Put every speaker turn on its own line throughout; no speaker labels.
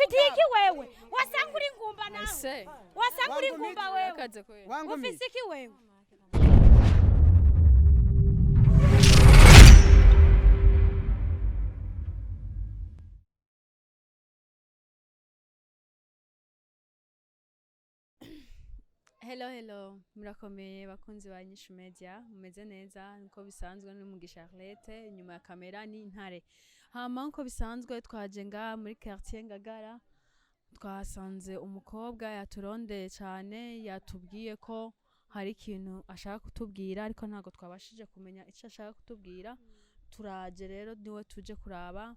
ufitiye iki wewe wasanga uri ngumba nawe wasanga uri ngumba wewe ufise iki wewe
Hello, murakomeye bakunzi ba Inyishu Media, mumeze neza nko bisanzwe ni mu Charlotte nyuma ya kamera ni Ntare. Hama nko bisanzwe twaje nga muri quartier Ngagara, twasanze umukobwa yaturondeye cyane, yatubwiye ko hari ikintu ashaka kutubwira ariko ntago twabashije kumenya icyo ashaka kutubwira. Turaje rero niwe tuje kuraba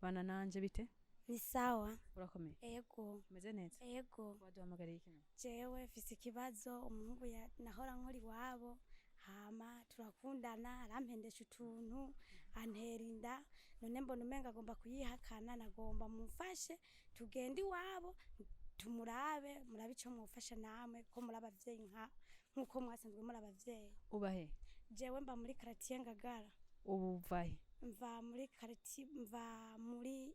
bana nanje bite?
Ni sawa.
Urakomeye?
Ego.
Meze neza?
Ego.
Waduhamagariye iki?
Jewe mfise ikibazo umuhungu ya nahora nkori wabo hama turakundana arampendesha utuntu antera inda none mbona umenga agomba kuyihakana nagomba mumfashe tugende iwabo tumurabe murabe ico mufasha namwe ko muri abavyeyi nkuko mwasanzwe muri abavyeyi.
Ubahe?
Jewe mba muri quartier Ngagara.
Ubu vahe?
Mva muri quartier mva muri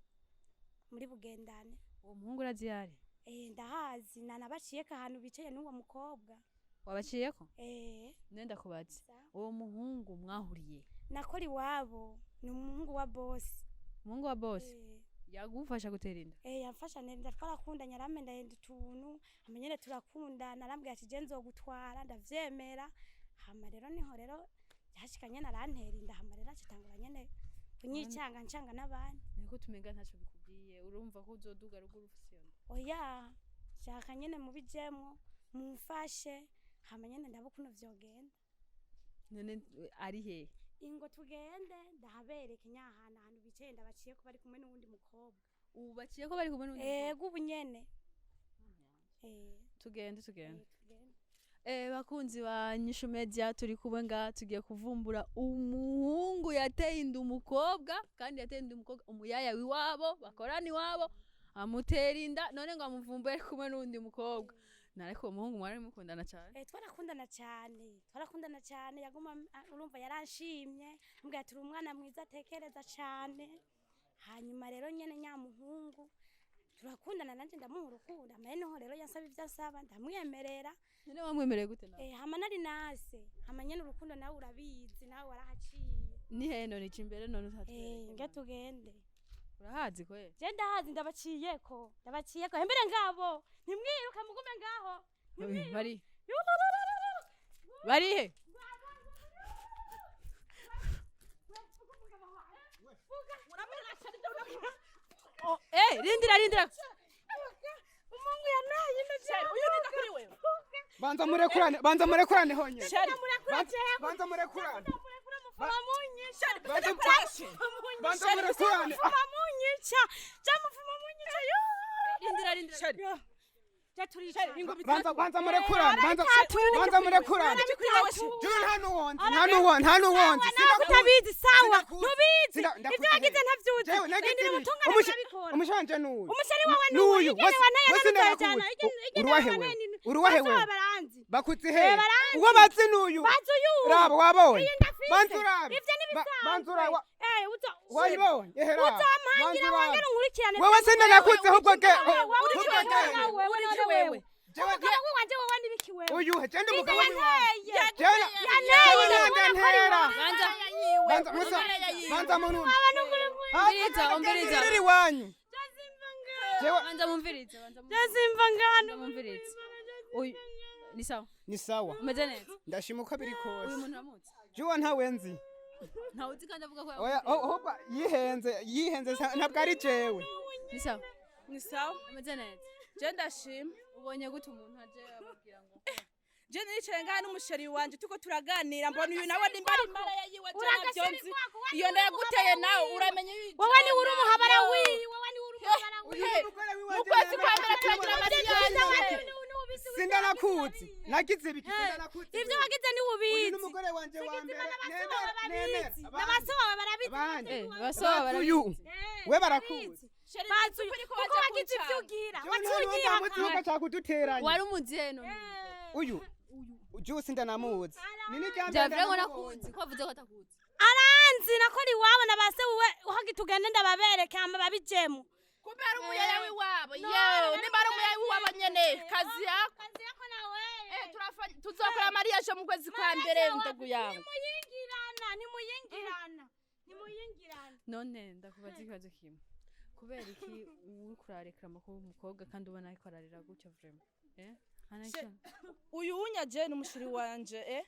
Bugendane.
Uwo muhungu uraziyari?
Ndahazi nanabaciyeko ahantu bicaye n'uwo mukobwa.
Wabaciyeko?
Nenda
kubaza. Uwo muhungu mwahuriye?
Nakora iwabo, ni umuhungu wa bose.
Umuhungu wa bose? Yagufasha gutera inda?
Yamfasha nenda twarakundanye aramenda yenda utuntu, amenyere turakundana arambwira ati je nzogutwara ndavyemera. Hama rero niho rero yashikanye narantera inda hama rero acitangura nyene kunyicanga ncanga n'abandi.
Niko tumenga ntaco bikubwiye urumva ko uzoduga ruguru ufise.
Oya, shaka nyene mubijemwo mumfashe hama nyene ndabukuno vyogenda.
None ari he?
Ingo tugende ndahabereke nyahana ahantu bicaye ndabaciye ko bari kumwe n'uwundi mukobwa.
Ubu baciye ko bari kumwe n'uwundi mukobwa?
Ego ubunyene.
Tugende. Bakunzi ba Inyishu Media turi kubwe nga tugiye kuvumbura umuhungu yateye inda umukobwa kandi yateye inda umukobwa umuyaya wiwabo bakorani wabo amutera inda none ngo amuvumbuye kumwe n'undi mukobwa. Nariko umuhungu mwari mukundana cyane?
Twarakundana cyane yaguma urumva yaranshimye mbwa turi umwana mwiza atekereza cyane. Hanyuma rero nyene nyamuhungu turakundana nanje ndamuha urukundo amene rero yansaba ivyo asaba ndamwemerera.
None wamwemereye gute nawe?
Hama nari nase hama nyene urukundo nawe urabizi nawe warahaciye.
Ni he none imbere none utatwe?
Nge tugende.
Urahazi kwe?
Je ndahazi ndabaciyeko hembere ngabo ntimwiruka mugume ngaho.
Bari he? Rindira.
Umungu yanaye ndashaka.
Uyu ni ndakuri wewe.
Banza murekurane honye.
Banza
murekurane.
Mufumamunyisha.
Banza murekurane.
Mufumamunyisha. Mufumamunyisha.
Rindira.
Banza murekurane. Banza murekurane. Nta nuwonzi.
Utabizi sawa. Nubizi. Ivyo wagize ntavyuzi. Ndindira umutungane nabikora.
Umushanje nuyu.
Umushari wawe nuyu.
Uruwahewe. Bakutse he. Uwo bazi nuyu. Raba wabonye. Banzurabe.
Ivyo nibisanzwe.
Banzurabe.
Wayibonye. Uzamangira wangera nkurikirane.
Wewe senda nakutse ahubwo ge.
Wewe. Umugabo wanje wandi biki wewe.
Uyu hejende umugabo wiwe.
Yaneye.
Banza mununi.
Umviriza.
Riri wanyu.
Banza mumviriza.
Jazimva ngano.
Mumviriza. Uyu ni sawa. Umeze neza?
Ndashimuka biri kose.
Uyu muntu aramutse?
Juwa ntawenzi.
Ntawuzi kandi avuga ko
Oya ahubwo yihenze ntabwo ari jewe.
Ni sawa. Umeze neza? Je ndashima. Ubonye gute umuntu aje ababwira ngo
je nicaye ngaha n'umusheri wanje tuko turaganira mbona uyu nawe Nimba mara yayiwe cyarabyonzi iyo ndayaguteye nawe uramenye
wowe ni uri umuhabara
mukwezi kwa mbere turagira amariyane
sindanakuzi nagize biki sindanakuzi
ivyo wagize ni ubizi
n'umugore wanje wa mbere
n'abasoba barabizi
basoba barabizi
we barakuzi
bazi uko wagize ivyo ugira wacugira
mutuka cyakuduteranya
wari umuzeno
uyu uje sindanamuzi
nini cyambere ngo nakuzi ko avuze ko atakuzi
aranzi nakora iwabo nabase wewe uhagitugende ndababereka ama babijemo
Kubera umuyaya wiwabo w'iwabo yo nimba ari umuyayi w'iwabo nyene kazi yako tuzokora mariage mu kwezi kwa mbere ndugu yangu
nimuyingirana
none ndakubaza ikibazo kimwe kubera iki uri kurarekera amakuru umukobwa kandi ubona ariko ararira gutyo vraiment
uyu unya je n'umushiri wanje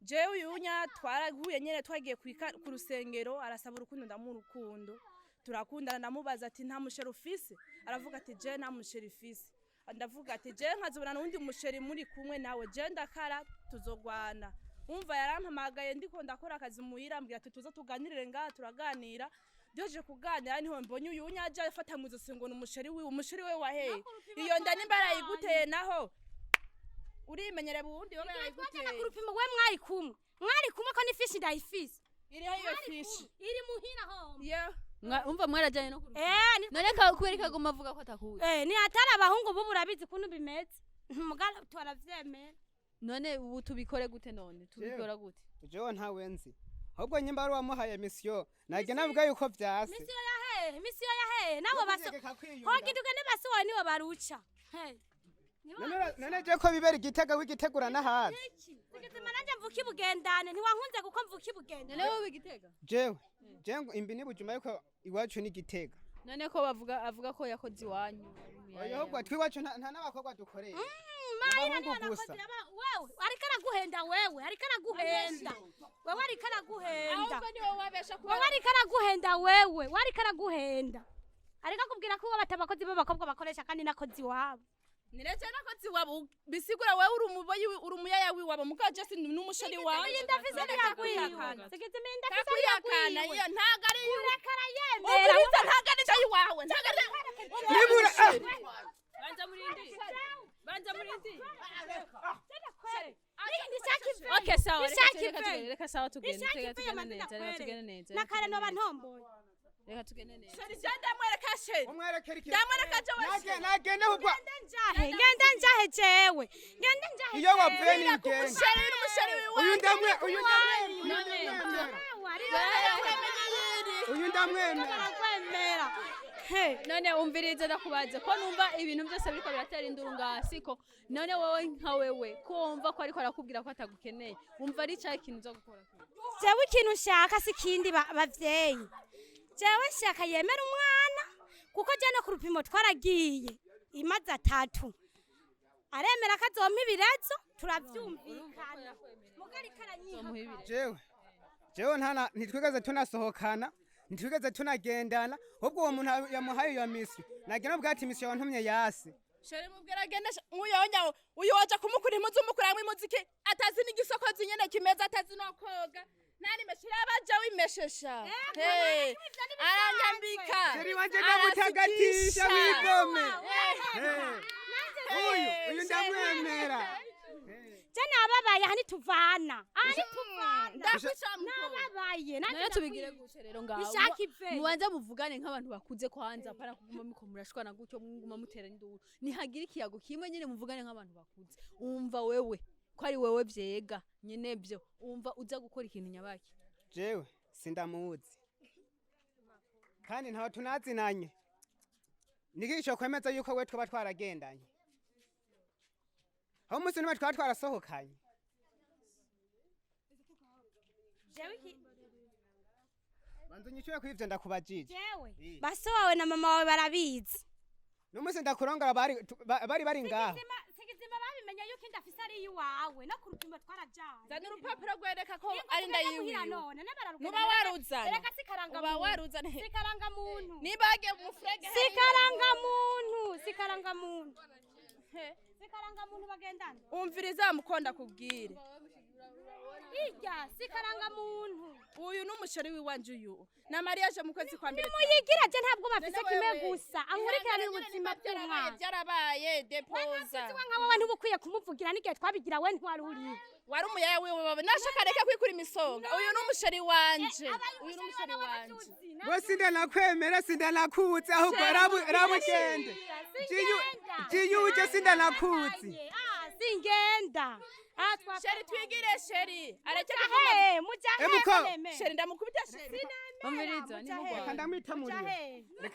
je uyu unya twarahuye nyene twagiye ku rusengero arasaba urukundo ndamurukundo turakundana namubaza ati nta musheri ufise aravuga ati je nta musheri ufise ndavuga ati je nkazobana n'undi musheri muri kumwe nawe je ndakara tuzogwana umva yarampamagaye ndiko ndakora akazi muhira ambwira ati tuza tuganirire ngaha turaganira Doje kuganira niho mbonye uyu unyaje afata mu zosi ngo n'umusheri we wahe iyo nda nimba arayiguteye naho urimenyere bundi wowe arayiguteye
ku rupimo we mwari kumwe ko n'ifishi ndayifise
iriho iyo fishi
iri muhira ho
umva mwarajanye no kurupa none kubera ikaguma avuga ko atakuzi
ni atari abahungu bubu urabizi kuntu bimeze mugara twaravyemera
none ubu tubikore gute none tubikora gute
jewe ntawenzi ahubwo nyimba ari wamuhaye mission nage navuga yuko vyase
mission yahe nabo baso hogiduke ne baso niwe baruca
none je ko bibera igitega wigitegura nahazi
sigizima nanje mvuki bugendane ntiwankunze kuko mvuki bugendane
none wowe igitega
jewe imbi ni bujuma yuko iwacu ni igitega
none ko avuga ko yakoze iwanyu
oyo ahubwo twiwacu nta n'abakobwa dukoreye
Maina ni anakoze wewe ariko araguhenda wewe ariko araguhenda wewe ariko araguhenda
ahubwo niwe wabesha
kuba wewe ariko araguhenda wewe ariko araguhenda ariko akubwira ko batabakozi b'abakobwa bakoresha kandi nakozi wabo
nireje nakozi wabo bisigura wewe uri umuboyi uri umuyaya wiwabo mukaje si n'umusheri wanje
ndafise yakwiye sigizime ndafise
yakana iyo ntaga ari
urekara yemera
uriza ntaga ari cyo iwawe ntaga
nibura
banza murindi
Okay
sawa reka sawa tugende neza
nakare no bantomboye
reka tugende neza
Sheri mwereka sheri
umwerekera iki
ndamwereka je wewe
nagende hubwo
ngenda njahe jewe ngenda njahe
iyo wavuye ni ngende
sheri n'umusheri wiwe
uyu ndamwemera
none umvirize ndakubaze ko numva ibintu byose biriko biratera induru ngasiko none wowe nka wewe kumva ko ariko arakubwira ko atagukeneye umva ari cyaye ikintu zo gukora
jewe ikintu nshaka sikindi bavyeyi jewe nshaka yemera umwana kuko je no ku rupimo twaragiye imaze 3 aremera kazompa ibirezo turavyumvikana mugari karanyika
jewe ntitwigeze tunasohokana ntitwigeze tunagendana ahubwo uwo muntu yamuhaye iyo misi nagena bwati misi wantumye yase
sheri mubwira agenda uyonya uyu waje kumukura impuzu umukuramwe imuziki atazi n'igisokozi nyene kimeza atazi no koga nani meshira abaje wimeshesha aranyambika
sheri wanje ndamutagatisha wigome uyu ndamwemera
Jana ababaye hani tuvana
nababaye
nayo tubigire gute rero ngaho mubanza muvugane nk'abantu bakuze kwanza apana kuguma miko murashwana gutyo mwunguma mutera induru nihagira ikiyago kimwe nyene muvugane nk'abantu bakuze umva wewe ko ari wewe vyega nyene byo umva uza gukora ikintu nyabaki
jewe sindamuzi kandi ntaho tunazinanye nigisho kwemeza yuko we twaba twaragendanye aho musi numa twarasohokanye banzu nyishuye kwivyo ndakubajije
jewe baso wawe na mama wawe barabizi
numusi ndakurongora bari ngaho
sigizima babimenye yuko indafise ari iwawe no ku rupimo twarajanye
zana urupapuro rwereka ko ari ndayiwiwe
nuba
waruzana
reka sikaranga
uba waruzana
sikaranga muntu
nibage mufrege
sikaranga muntu sikaranga muntu bagendana
umviriza mukonda kubwire
irya sikaranga muntu
uyu n'umusheri wiwanje uyu na mariage mu kwezi kwa mbere
muyigira je ntabwo bafise kimwe gusa ankurikirana ubuzima bw'umwana
byarabaye deposa
nka wowe ntubukwiye kumuvugira n'igihe twabigira we ntwaruri
wari umuyaya wiwe nashaka reke kwikura imisonga uyu n'umusheri wanje
bose ndanakwemera sindanakuze ahubwo rabugende jiyuje sindanakuze
singenda
sheri twigire sheri areke
sheri
ndamukubita sheri
umviriza ni mugwa
reka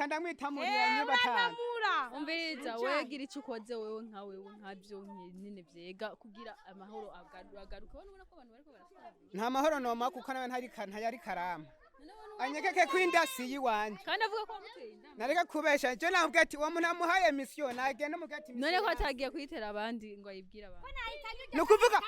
ndamwita muri ya nyubatanga
neza wewe gira icyo ukoze wewe nka wewe nkabyo nyine vyega kugira amahoro agaruke ubona ko abantu bariko barafata
nta mahoro noma kuko nawe ntari karama anyekeke kw'indasi yiwanje
kandi avuga ko amutenda
nareka kubesha je navuga ati uwo muntu amuhaye mission nagenda mugati
none ko atagiye kwitera abandi ngo ayibwira abandi
nukuvuga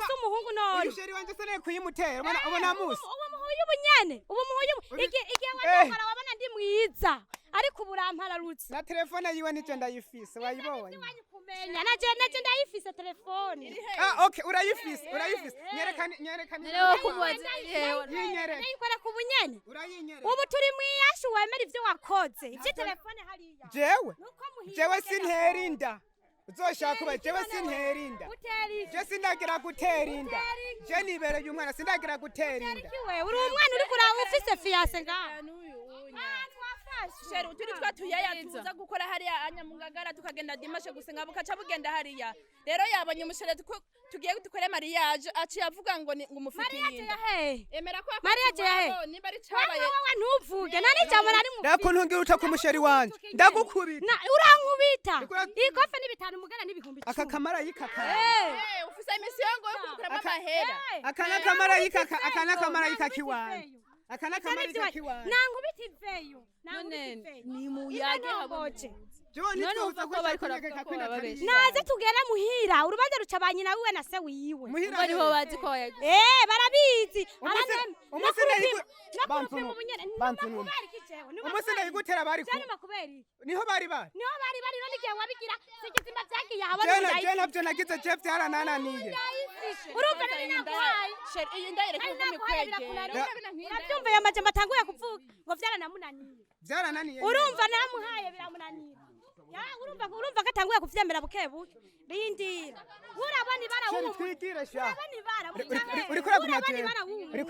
se umuhungu none
usheri wanje sene kuyimutera ubona musi
uwo muhuye ubunyene uwo muhuye igihe watakora wabona ndi mwiza ariko uburampararutse
na telefone yiwe nije ndayifise wayibonye
kumenya naje ndayifise telefone
okay urayifise nyerekane
rero kumubaza
yinyere
ikora ku bunyene
urayinyere
ubu turi mwiyashu wemera ivyo wakoze ivyo telefone hariya
jewe sintera inda uzoshaka kuba jewe sintera inda je sindagira gutera inda je nibereye umwana sindagira gutera inda
uri umwana uri kuraba ufise fiance ngaha
Sheru turi twatuyaya tuza gukora hariya anyamugagara tukagenda dimashe gusenga bukaca bugenda hariya rero yabonye umushere tugiye dukore mariage aciye avuga ngo umufitiye emera ko
mariage
nimba ari cabaye
wowe ntuvuge nani jambo nari mu
ndakuntungira uta ku musheri wanje ndagukubita
urankubita ikofe n'ibitanu mugana n'ibihumbi 10
aka kamara yikaka
ufise imisiyo ngo yo kukuramo amahera
akana kamara yikaka kiwanje akana kamara yikakiwanje
nankubita iveyo
none ni muyage haboje
none uza ko bariko babesha
naze tugera muhira urubanza ruca banyina wiwe na se wiwe
bariho bazi ko
barabizi
umusene yigutera bari ko niho bari
none igihe wabigira sikizima vyagiye habona
je navyo nagize je vyaranananiye
urumva nakuhaye
iyi ndayire kumikwegera
uravyumva ya majambo atanguye kuvuga ngo vyarananiye urumva namuhaye biramunanira urumva ko atanguye kuvyemera bukebuke rindira urabona ibara
twigire sha
urabona ibara
uriko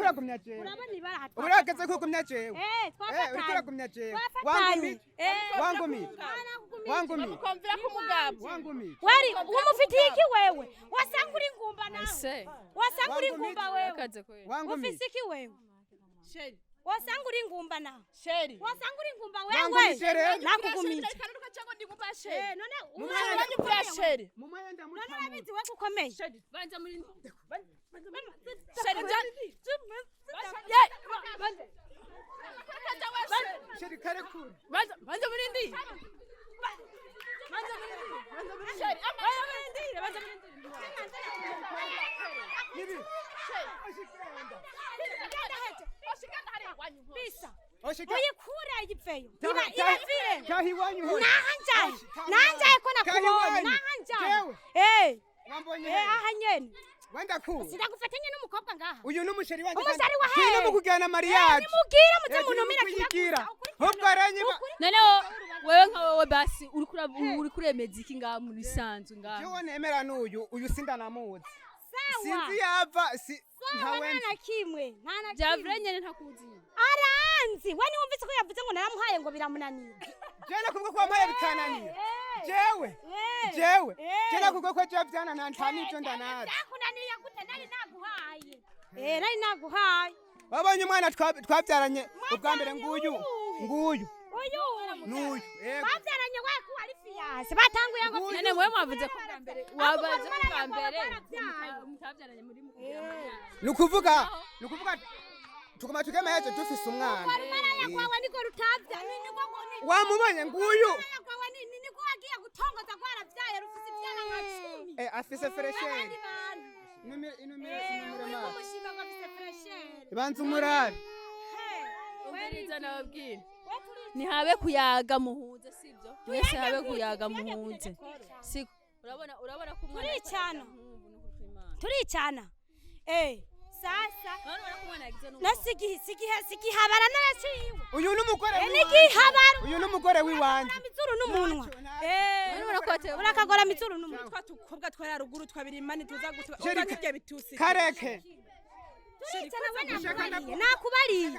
uragumya jewe
urabona ibara
urageze ko ugumya jewe uriko uragumya jewe wangumi
mukomvira ku mugabo
wari umufitiye iki wewe wasanga uri ngumba nawe wasanga uri ngumba wewe ufise iki wewe
sheri
wasanga uri ngumba nawe
sheri
wasanga uri ngumba wewe nakugumiye
none umwana wanyumvira sheri
none urabizi we gukomeye
sheri banza muri
sheri kare kuri
banza muri ndi
uyikure iveyo nanjaye ko nakubonye nahanjaye aha nyene sinagufatanye n'umukobwa ngaha
uyu n'umusheri wanje
umusheri wa hehe
no mukugana mariage
nimubwira muze munumira
kigira hobwo aranyiba
noneho wewe nka wewe basi uri kuremeza iki ngaha muri sanzu ngaha
jewe nemera n'uyu sindanamuzi
sawa
sinzi yava
nta kimwe
javre nyene ntakuzi
aranzi we niwumvise ko yavuze ngo naramuhaye ngo biramunanira
jewe nakubwo ko wampaye bikananiye jewe nakubwo ko jewe vyanana nta n'ivyo ndanazi
byakunaniye gute nari naguhaye
wabonye umwana twabyaranye ubwa mbere nguyu n'uyu
babyaranye we ko ari fiance batanguye ngo
none mwe mwavuze ko bwa mbere wabaze ko bwa mbere mutabyaranye muri
nukuvuga tuguma tugemeje dufise umwana
kwawe niko rutavya
wamubonye nguyu
kwawe niko wagiye gutongoza kwaravyaye rufise ivyana nka 10
afise fresher ibanza umurari
umviriza nababwira nihabe kuyaga muhuze sivyo mwese habe kuyaga muhuze siko urabona ko umwana
turicana sasa sigihabara naraciwe
uyu n'umugore wiwanje
mizuru n'umunwa urakagora mizuru n'umunwa
twatukobwa twara ruguru twabirimani tuza gutuba kije bitusi
kareke
nakubariye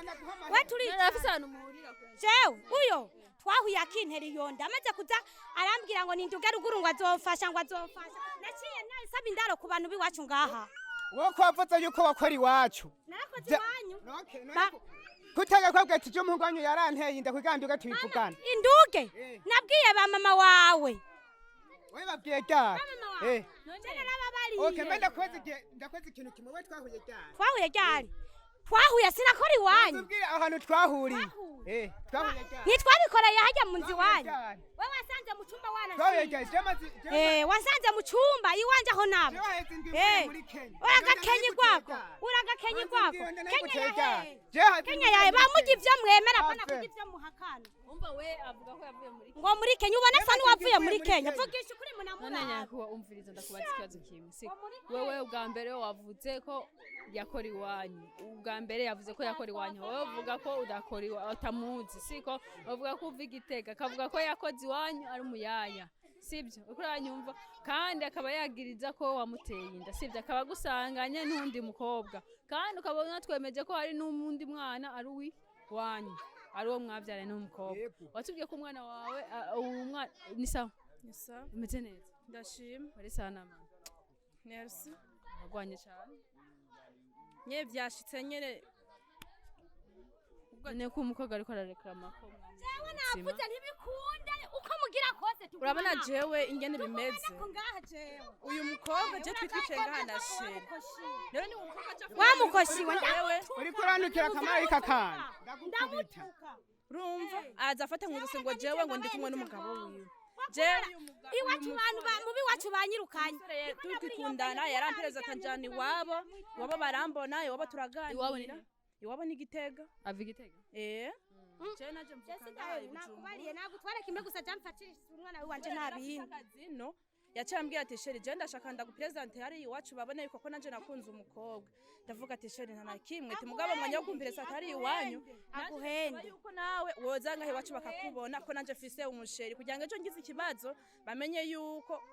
we turi
afisana umuhurira
jewe uyo twahuye akintera iyonda amaze kuza arambwira ngo ninduge ruguru ngo azofasha naciye nasaba indaro ku bantu biwacu ngaha
wo kwavuze yuko wakora iwacu
narakoze iwanyu
kutanga kwabwe ati je umuhungu wanyu yaranteye inda kugambi gatwivugana
induge nabwiye ba mama wawe
we babwiye ryari
none narababariye
okay ndakweze ikintu kimwe we twahuye ryari
twahuye sinakora iwanyu
tubwire ahantu twahuriye twahuye ryari
ntitwabikoreye hajya mu nzu iwanyu we wasanze mu cyumba wasanze mu cyumba iwanje aho nabo uragakenye gwako Kenya yawe bamugi ivyo mwemera bana kugi ivyo muhakana
umva we avuga ko yavuye muri
ngo muri Kenya ubona sa n'uwavuye muri Kenya vugisha kuri munamura
none nyakuba umviriza ndakubaza ikibazo kimwe si wewe ubwa mbere wavuze ko yakora iwanyu ubwa mbere yavuze ko yakora iwanyu wowe uvuga ko udakora utamuzi siko bavuga ko uva Igitega akavuga ko yakoze iwanyu ari umuyaya sibyo uko uranyumva kandi akaba yagiriza ko wamuteye inda sibyo akaba gusanganye n'undi mukobwa kandi ukabona twemeje ko hari n'umundi mwana ari uwi wanyu ari uwo mwabyaranye n'umukobwa watubwiye ko umwana wawe umwana ni sawa umeze neza
ndashima
bari sana mama
merci
agwanye cyane
nye vyashitse nyene
ne ko umukobwa ariko arareklama ko
jewe navuze ntibikunda uko mugira kose
urabona jewe ingene bimeze uyu mukobwa je twitwicaye ngaha na sheri rero ni umukobwa
wamukoshiwe
uri kurandukira akamarayika kandi
ndamukubita
urumva aza afata nk'urusi ngo jewe ngo ndi kumwe n'umugabo wiwe jewe
iwacu bantu mubi wacu banyirukanye
twikundana yarampereza atanjana iwabo barambona iwabo turaganira iwabo ni Igitega
ava Igitega
je naje mvuka
nakubariye nagutwara kimwe gusa jamfatira umwana wanje ntabindi
zino yacambwiye ati sheri je ndashaka ndagupresente hari iwacu babone yuko ko nanje nakunze umukobwa ndavuga ati sheri nta nakimwe ati mugabo mwanya wo kumpereza atari iwanyu
aguhende
yuko nawe woza ngahe iwacu bakakubona ko nanje fise umusheri kugira ngo ejo ngize ikibazo bamenye yuko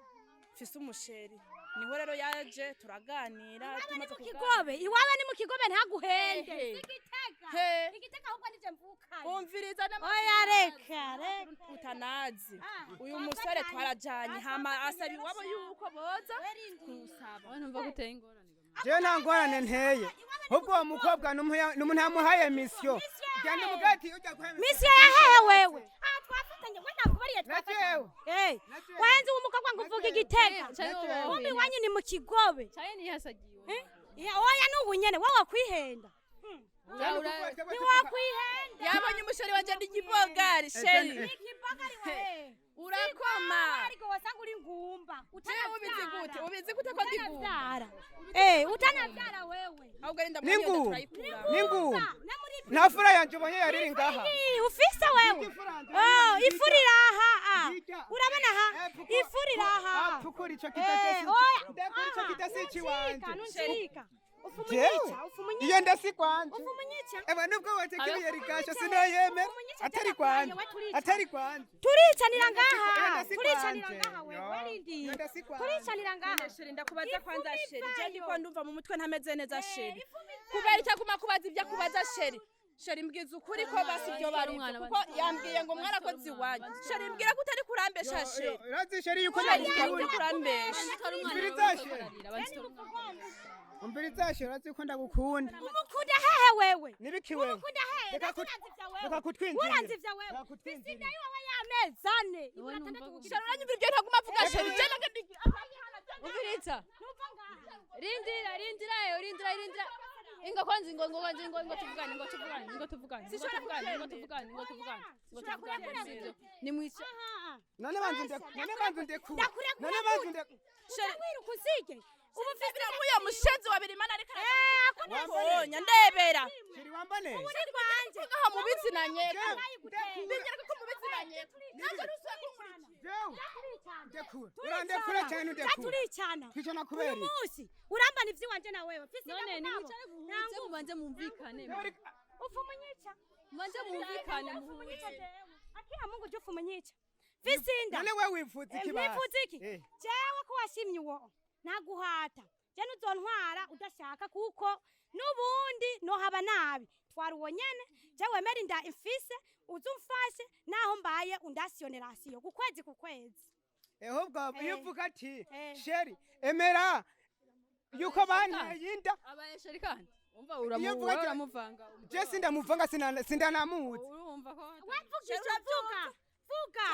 fise umusheri niho rero yaje turaganira tumaze
kukigobe iwawe ni mu kigobe ntaguhende Igitega ahubwo nije mvuka
umviriza
oya reka
utanazi uyu musore twarajanye hama asaba iwabo yuko boza kusaba
numva guteye ingorane
je nta ngorane nteye ahubwo uwo mukobwa n'umuntu yamuhaye mission genda mugati ujya guha
mission yahehe wewe twafatanye we nakubariye twafatanye wenze umukobwa ngo uvuga Igitega umbi wanyu ni mu kigobe
cyaye ni hasagiwe
oya n'ubunyene wowe kwihenda ni wakwihenda
yabonye umusheri wanje ndi gibogari sheri
igibogari we
urakoma
ariko wasanga uri ngumba
ubizi gute ko ndigumba
utanavyara wewe
ahubwo ari ndamubwiye turayikura
ningu nta fura yanje ubonye yariri ngaha
ufise wewe ifurira aha urabona ha ifurira aha
pukuri ico kidasi wanje
nunshirika
iyo ndasi kwanje
ufumunyica
eba nubwo watekeye rigasho sinayemera atari kwanje
turicanira ngaha wewe rindi turicanira ngaha
sheri ndakubaza kwanza sheri je ndiko ndumva mu mutwe ntameze neza sheri kubera icyakuma kubaza ibyo kubaza sheri sheri mbwiza ukuri ko basi ibyo bari umwana kuko yambwiye ngo mwarakoze iwanyu sheri mbwira ko utari kurambesha sheri
urazi sheri yuko
nari kurambesha
umbiriza sheri urazi ko ndagukunda
umukunda hehe wewe
nibiki wewe
umukunda hehe
reka kutwinjira
uranzivya wewe bisinda yiwe yamezane
sheri uranyumva ibyo ntaguma avuga sheri je nakadiki
ubiriza rindira ingo kwanza ingo tuvugane ni mwica
none banze ndekura
sheri kusige ubu fizira muyo mushenzi wa birimana ariko akubonya ndebera
sheri wambane
sheri kwanje ngaha mubizi na nyeka ndengera ko mubizi na nyeka nazo rusako
ndekura urandekura cyane ndekura
turicana
twicana kubera
umunsi urambana ivyi wanje na wewe
none ni mwicare muze mubanze mumvikane
ufumunyica
mubanze mumvikane
akira Mungu je ufumunyica visinda
none wewe wifuza ikibazo
wifuza iki jewe ko washimye uwo naguhata je nuzontwara udashaka kuko nubundi no haba nabi twaruwo nyene jewe meri nda ifise uzumfashe naho mbaye undasionerasiyo kukwezi
ahubwo iyo uvuga ati sheri emera yuko banteye inda
abayesheri kandi umva
Iyo mvuga ati-
uramuvanga
je sindamuvanga sindanamuzi
urumva ko
wavugisha vuga vuga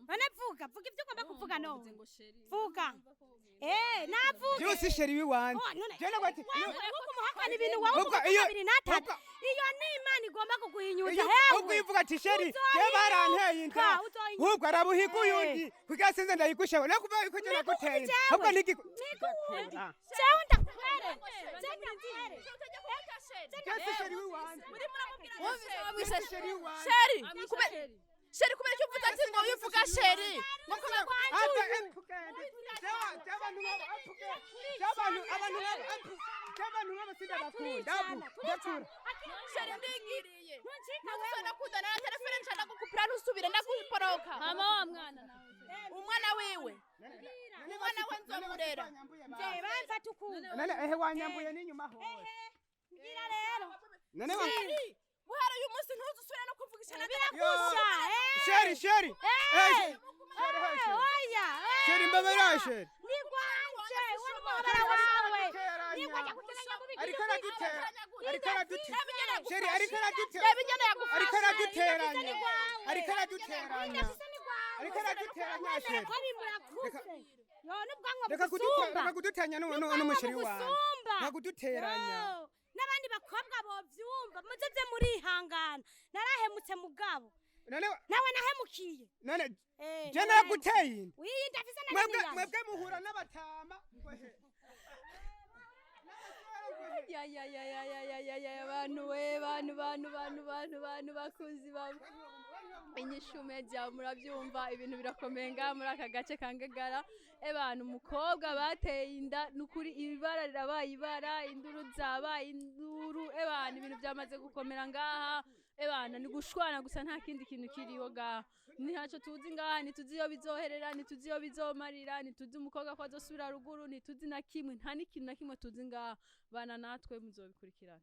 none vuga ivyo ugomba kuvuga none vuga navuge
byose sheri wiwanje je nagwati
kumuhakana ibintu wowe
Vuga,
kuvuga
iyo-
bibiri n'atatu
vuga.
iyo ni imana igomba kuguhinyuza
iyo ubwo ivuga ati sheri je baranteye inda ubwo arabuhiga uyundi kugira sinze ndayigusheho nakuvuga yuko je naguteye inda ahubwo nigi
jewe ndakwere
byose sheri wiwanje
Wumvise
sheri wiwanje
sheri kubera icyo uvuze ati ngo wivuga sheri sheri ndigiriye nakundana na telefone nshaka gukupira ntusubire ndakuporoka
mama wa mwana nawe
umwana wiwe umwana we nzomurera
bamfata ukuntu
ehe wanyambuye n'inyuma hose
ngira rero
none
buhara uyu munsi ntuzusubira no kuvugisha na
birakusha
sheri
oya
sheri mbabara sheri
ni gwanje w'umubara wawe nikwajya kuteranya mu bigize
ariko aradutera sheri ariko
yabigene
araduteranya sheri
kari murakuze none ubwanwa
reka
busumba
kuduteranya n'umusheri wawe nta kuduteranya
n'abandi bakobwa bovyumva muze murihangana narahemutse mugabo nawe nahemukiye
none je naguteye inda
wiyindi afise na
mwebwe muhura n'abatama
abantu bakuzi babo Inyishu Media murabyumva ibintu birakomenga muri aka gace kangagara abantu umukobwa bateye inda nukuri ibibara rirabaye ibara induru zabaye induru abantu ibintu byamaze gukomera ngaha ebana ni gushwana gusa nta kindi kintu kiriho ngaha ntaco tuzi ngaha ntituzi iyo bizoherera ntituzi iyo bizomarira ntituzi umukobwa ko azosubira ruguru ntituzi na kimwe nta n'ikintu na kimwe tuzi ngaha bana natwe muzobikurikirana